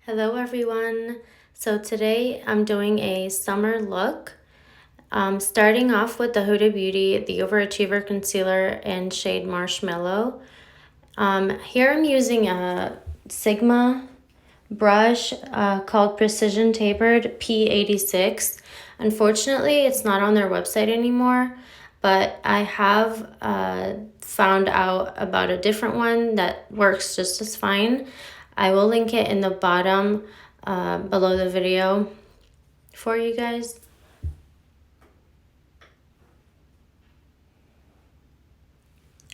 Hello everyone. So today I'm doing a summer look. Starting off with the Huda Beauty, the Overachiever Concealer in shade Marshmallow. Here I'm using a Sigma brush called Precision Tapered P86. Unfortunately, it's not on their website anymore, but I have found out about a different one that works just as fine. I will link it in the bottom below the video for you guys.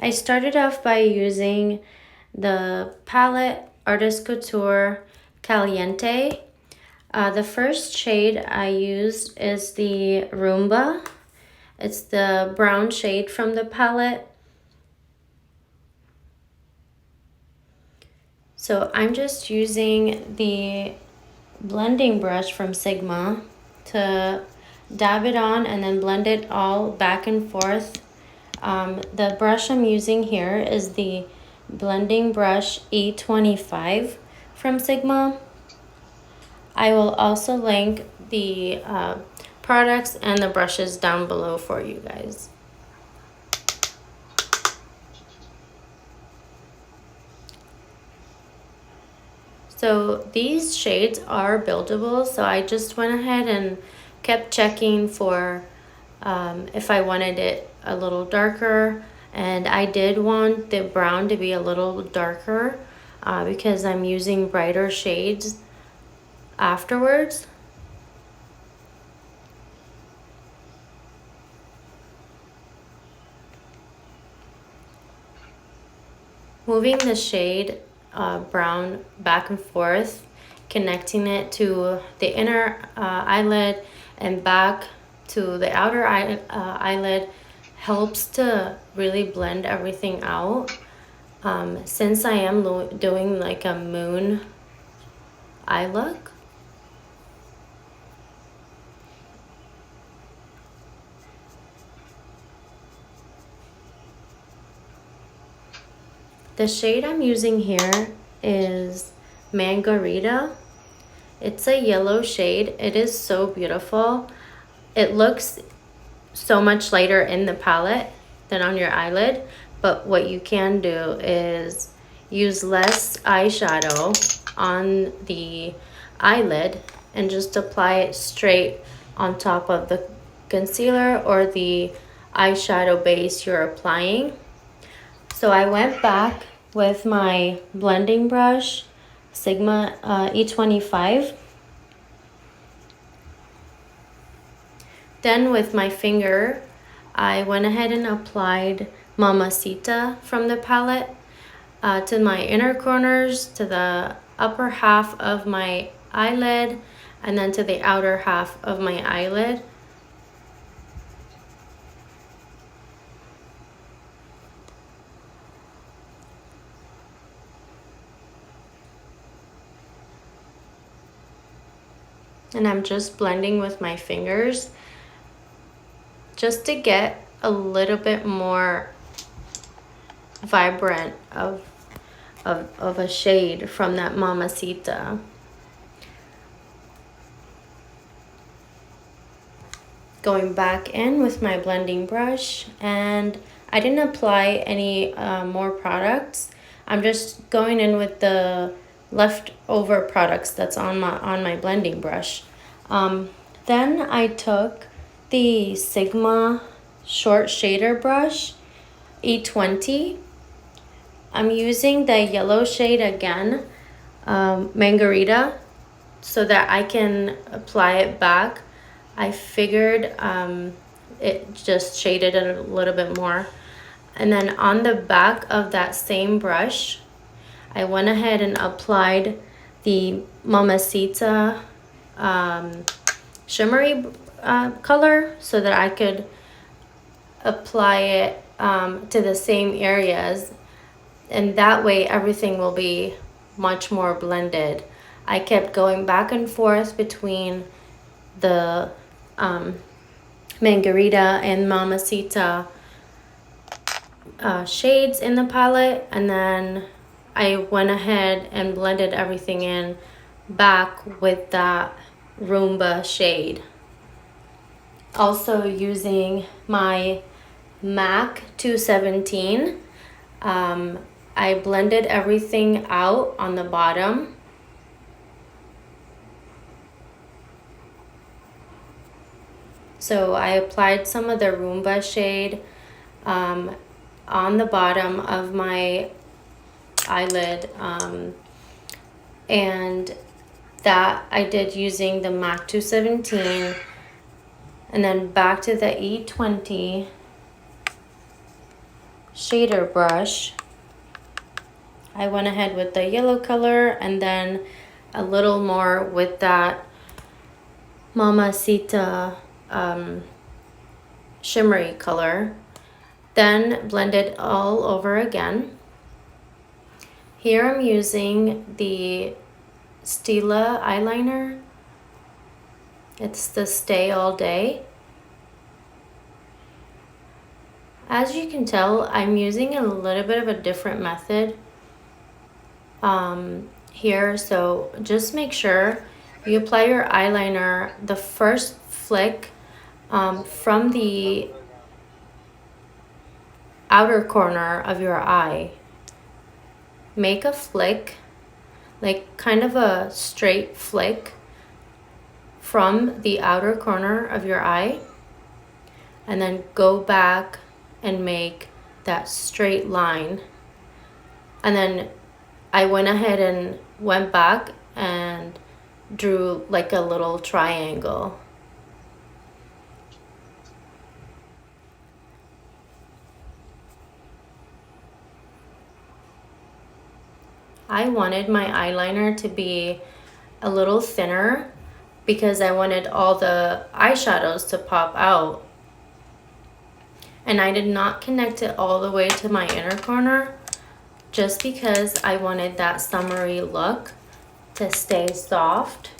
I started off by using the Palette Artist Couture Caliente. The first shade I used is the Roomba. It's the brown shade from the palette. So I'm just using the blending brush from Sigma to dab it on and then blend it all back and forth. The brush I'm using here is the blending brush E25 from Sigma. I will also link the products and the brushes down below for you guys. So these shades are buildable, so I just went ahead and kept checking for if I wanted it a little darker, and I did want the brown to be a little darker because I'm using brighter shades afterwards. Moving the shade brown back and forth, connecting it to the inner eyelid and back to the outer eyelid helps to really blend everything out. Since I am doing like a moon eye look, the shade I'm using here is Margarita. It's a yellow shade. It is so beautiful. It looks so much lighter in the palette than on your eyelid, but what you can do is use less eyeshadow on the eyelid and just apply it straight on top of the concealer or the eyeshadow base you're applying. So I went back with my blending brush, Sigma E25. Then with my finger, I went ahead and applied Mamacita from the palette to my inner corners, to the upper half of my eyelid, and then to the outer half of my eyelid. And I'm just blending with my fingers just to get a little bit more vibrant of a shade from that Mamacita. Going back in with my blending brush, and I didn't apply any more products. I'm just going in with the leftover products that's on my blending brush. Then I took the Sigma short shader brush E20. I'm using the yellow shade again, Margarita, so that I can apply it back. I figured it just shaded it a little bit more. And then on the back of that same brush, I went ahead and applied the Mamacita shimmery color so that I could apply it to the same areas, and that way everything will be much more blended. I kept going back and forth between the Margarita and Mamacita shades in the palette, and then I went ahead and blended everything in back with that Roomba shade. Also using my MAC 217, I blended everything out on the bottom. So I applied some of the Roomba shade on the bottom of my eyelid, and that I did using the MAC 217, and then back to the E20 shader brush. I went ahead with the yellow color and then a little more with that Mamacita shimmery color. Then blend it all over again. Here I'm using the Stila eyeliner. It's the Stay All Day. As you can tell, I'm using a little bit of a different method here, so just make sure you apply your eyeliner the first flick from the outer corner of your eye. Make a flick, like kind of a straight flick from the outer corner of your eye, and then go back and make that straight line. And then I went ahead and went back and drew like a little triangle. I wanted my eyeliner to be a little thinner because I wanted all the eyeshadows to pop out. And I did not connect it all the way to my inner corner just because I wanted that summery look to stay soft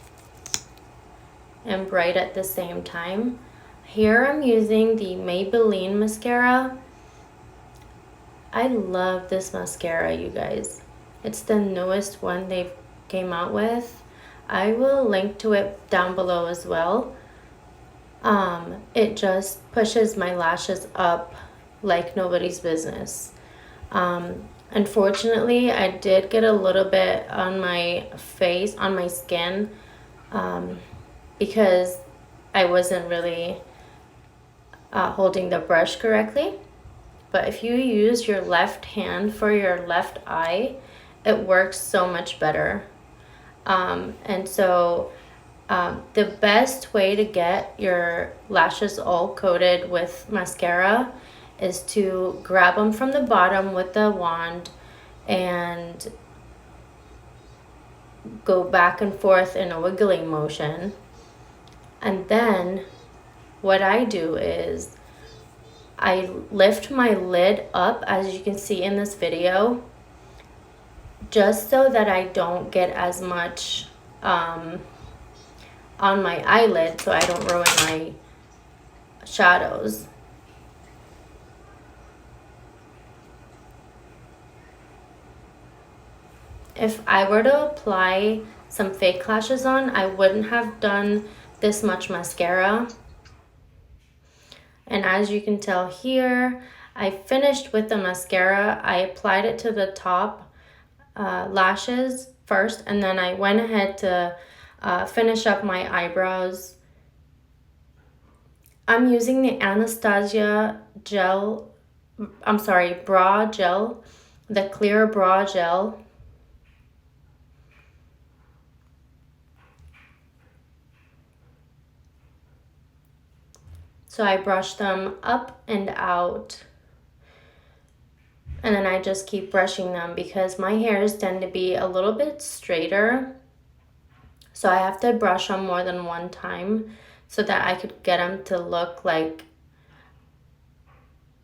and bright at the same time. Here I'm using the Maybelline mascara. I love this mascara, you guys. It's the newest one they've came out with. I will link to it down below as well. It just pushes my lashes up like nobody's business. Unfortunately, I did get a little bit on my face, on my skin, because I wasn't really holding the brush correctly. But if you use your left hand for your left eye, it works so much better. And so the best way to get your lashes all coated with mascara is to grab them from the bottom with the wand and go back and forth in a wiggling motion. And then what I do is I lift my lid up, as you can see in this video, just so that I don't get as much on my eyelid, so I don't ruin my shadows. If I were to apply some fake lashes on, I wouldn't have done this much mascara. And as you can tell here, I finished with the mascara. I applied it to the top lashes first, and then I went ahead to finish up my eyebrows. I'm using the Anastasia brow gel, the clear brow gel. So I brush them up and out. And then I just keep brushing them because my hairs tend to be a little bit straighter. So I have to brush them more than one time so that I could get them to look like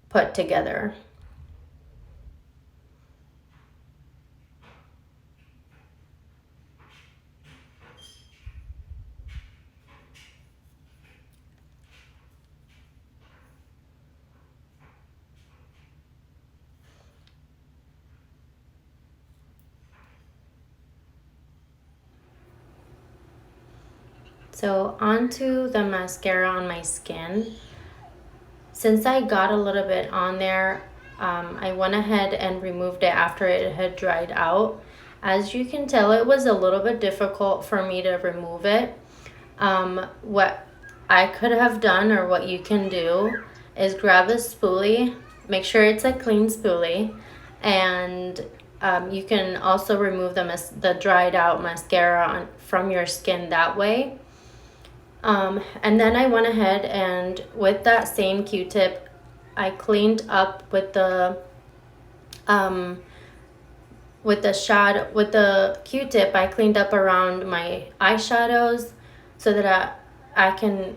put together. So onto the mascara on my skin. Since I got a little bit on there, I went ahead and removed it after it had dried out. As you can tell, it was a little bit difficult for me to remove it. What I could have done, or what you can do, is grab a spoolie, make sure it's a clean spoolie, and you can also remove the dried out mascara from your skin that way. And then I went ahead and with that same Q-tip, I cleaned up with the Q-tip, I cleaned up around my eyeshadows so that I can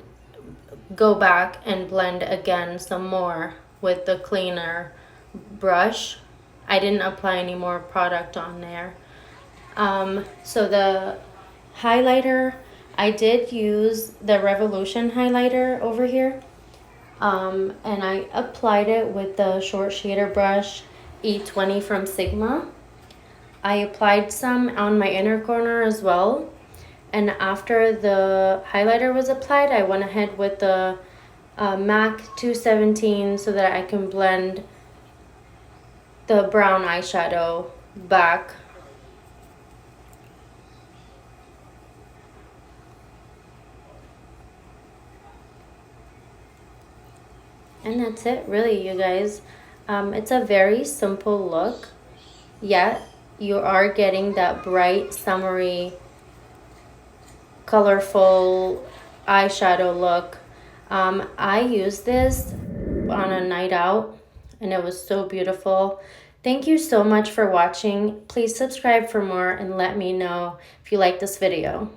go back and blend again some more with the cleaner brush. I didn't apply any more product on there. So the highlighter, I did use the Revolution highlighter over here. And I applied it with the short shader brush E20 from Sigma. I applied some on my inner corner as well. And after the highlighter was applied, I went ahead with the MAC 217 so that I can blend the brown eyeshadow back. And that's it, really, you guys. It's a very simple look, yet you are getting that bright, summery, colorful eyeshadow look. I used this on a night out, and it was so beautiful. Thank you so much for watching. Please subscribe for more and let me know if you like this video.